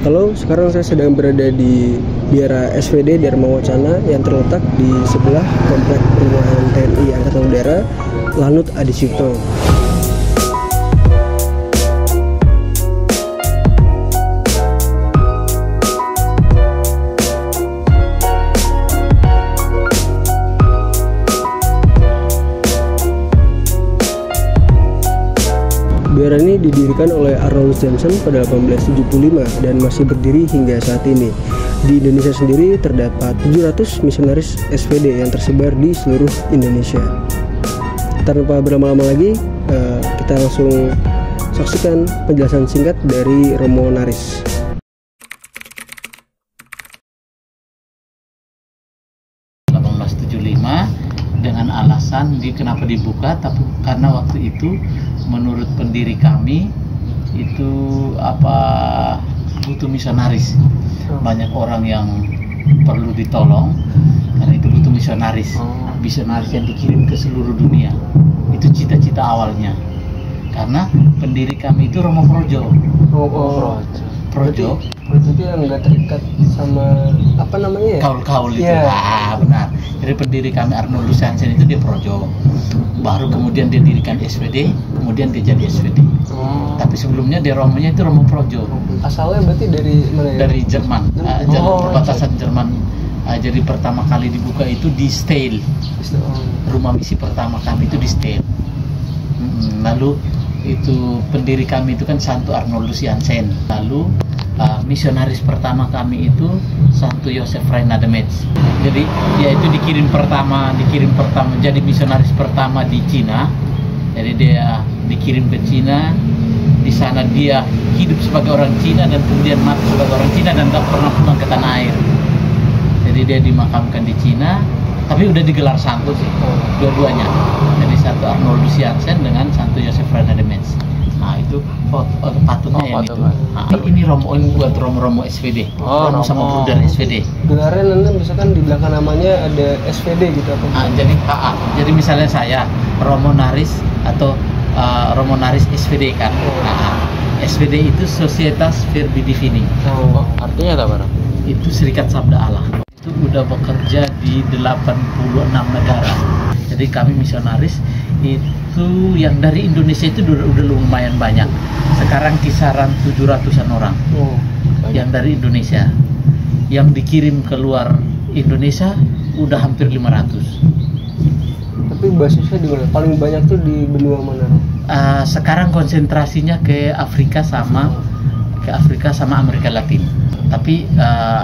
Halo, sekarang saya sedang berada di Biara SVD Dharma Wacana yang terletak di sebelah komplek perumahan TNI Angkatan Udara Lanut Adi Sucipto. Biara ini didirikan oleh Arnold Johnson pada 1875 dan masih berdiri hingga saat ini. Di Indonesia sendiri terdapat 700 misionaris SVD yang tersebar di seluruh Indonesia. Tanpa berlama-lama lagi, kita langsung saksikan penjelasan singkat dari Romo Naris. Dengan alasan kenapa dibuka, tapi karena waktu itu menurut pendiri kami itu butuh misionaris, banyak orang yang perlu ditolong, karena itu butuh misionaris yang dikirim ke seluruh dunia. Itu cita-cita awalnya, karena pendiri kami itu Romo Projo. Projo itu yang nggak terikat sama apa namanya ya? Kaul-kaul itu. Benar. Jadi pendiri kami Arnold Johnson itu dia Projo. Baru kemudian dia dirikan SVD, kemudian dia jadi SVD. Tapi sebelumnya dia Romonya itu Romo Projo. Asalnya berarti dari mana ya? Dari Jerman. Perbatasan Jerman. Jadi pertama kali dibuka itu di Steyl. Rumah misi pertama kami itu di Steyl. Lalu itu pendiri kami itu kan Santo Arnold Johnson. Lalu misionaris pertama kami itu Santo Joseph Reina de Metz. Jadi dia itu dikirim pertama jadi misionaris pertama di Cina. Jadi dia dikirim ke Cina. Di sana dia hidup sebagai orang Cina dan kemudian mati sebagai orang Cina dan tak pernah pulang ke tanah air. Jadi dia dimakamkan di Cina, tapi udah digelar santo sih, dua-duanya. Jadi Santo Arnold Johnson dengan Santo Joseph Reina de Metz. Nah itu patungnya yang itu. Nah, ini Romo buat Romo SVD. Romo sama Bruder SVD. Gelarnya nanti misalkan di belakang namanya ada SVD gitu apa? Jadi misalnya saya Romo Naris atau Romo Naris SVD kan. SVD itu Societas Verbi Divini. Artinya apa, Bang? Itu Serikat Sabda Allah. Itu udah bekerja di 86 negara. Jadi kami misionaris itu yang dari Indonesia itu udah lumayan banyak. Sekarang kisaran 700-an orang yang dari Indonesia. Yang dikirim keluar Indonesia udah hampir 500. Tapi basisnya di mana? Paling banyak tuh di benua mana? Sekarang konsentrasinya ke Afrika sama Amerika Latin. Tapi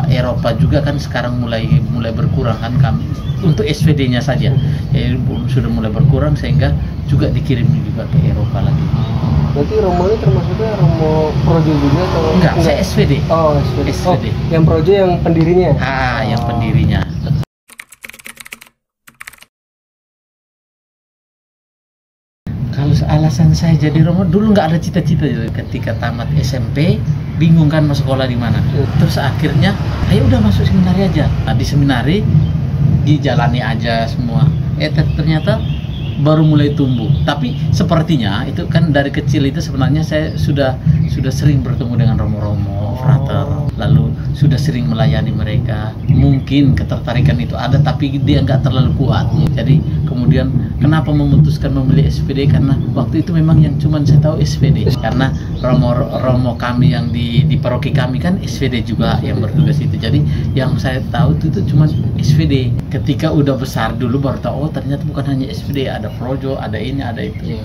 Eropa juga kan sekarang mulai berkurang kan kami untuk SVD-nya saja. Jadi sudah mulai berkurang sehingga juga dikirim juga ke Eropa lagi. Berarti Romo ini termasuknya Romo Projo juga atau enggak? Saya SVD. SVD. Yang Projo yang pendirinya? Yang pendirinya. Kalau alasan saya jadi Romo, dulu nggak ada cita-cita. Ketika tamat SMP bingung kan mau sekolah di mana. Terus akhirnya ayo udah masuk seminari aja. Nah, di seminari dijalani aja semua. Ternyata baru mulai tumbuh. Tapi sepertinya itu kan dari kecil itu sebenarnya saya sudah sering bertemu dengan romo-romo, frater. Lalu sudah sering melayani mereka. Mungkin ketertarikan itu ada tapi dia nggak terlalu kuat. Jadi kemudian kenapa memutuskan memilih SVD, karena waktu itu memang yang cuman saya tahu SVD. Karena romo kami yang di paroki kami kan SVD juga yang bertugas itu. Jadi yang saya tahu itu cuma SVD. Ketika udah besar dulu baru tahu ternyata bukan hanya SVD, ada Projo, ada ini, ada itu.